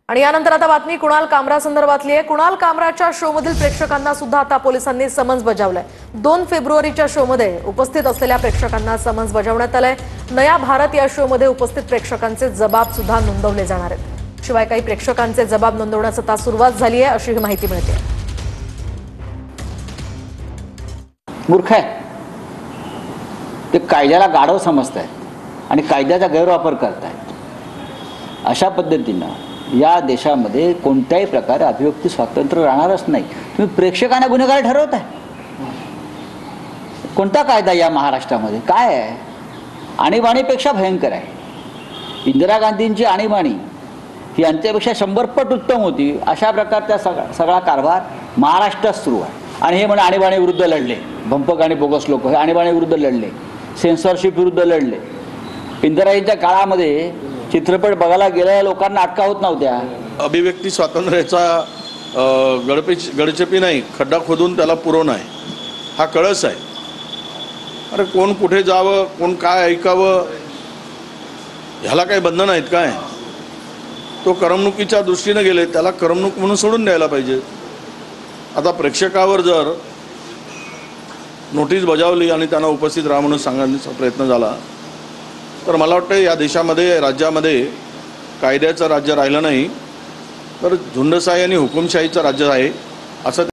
आणि यानंतर आता बातमी कुणाल कामरा संदर्भातली आहे। कुणाल कामराच्या शो मधील प्रेक्षकांना सुद्धा आता पोलिसांनी समन्स बजावलंय। 2 फेब्रुवारीच्या शो मध्ये उपस्थित असलेल्या प्रेक्षकांना समन्स बजावण्यात आलंय। नया भारत या शो मध्ये उपस्थित प्रेक्षकांचे जबाब सुद्धा नोंदवले जाणार आहेत। शिवाय काही प्रेक्षकांचे जबाब नोंदवण्यास आता सुरुवात झाली आहे अशी माहिती मिळते। मूर्ख आहे ते, कायद्याला गाढव समजतायत आणि कायद्याचा गैरवापर करतायत। अशा पद्धतीनं या देशामध्ये कोणत्याही प्रकारे अभिव्यक्ती स्वातंत्र्य राहणारच नाही। तुम्ही प्रेक्षकांना गुन्हेगार ठरवताय। कोणता कायदा या महाराष्ट्रामध्ये काय आहे? आणीबाणीपेक्षा भयंकर आहे। इंदिरा गांधींची आणीबाणी ही यांच्यापेक्षा 100 पट उत्तम होती। अशा प्रकारचा सगळा कारभार महाराष्ट्रात सुरू आहे। आणि हे म्हणे आणीबाणी विरुद्ध लढले, भंपक आणि बोगस लोक हे आणीबाणी विरुद्ध लढले, सेन्सॉरशिप विरुद्ध लढले। इंदिराजींच्या काळामध्ये चित्रपट बघायला गेलेल्या लोकांना अटका होत नव्हत्या। अभिव्यक्ती स्वातंत्र्याचा गडचेपी नाही, खड्डा खोदून त्याला पुरवणं आहे, हा कळस आहे। अरे कोण कुठे जावं, कोण काय ऐकावं, ह्याला काही बंधन आहेत काय? तो करमणुकीच्या दृष्टीने गेले, त्याला करमणूक म्हणून सोडून द्यायला पाहिजे। आता प्रेक्षकावर जर नोटीस बजावली आणि त्यांना उपस्थित राहा म्हणून सांगण्याचा प्रयत्न झाला तर मला वाटतं या देशामध्ये, राज्यामध्ये कायद्याचं राज्य राहिलं नाही, तर झुंडशाही आणि हुकुमशाहीचं राज्य आहे असं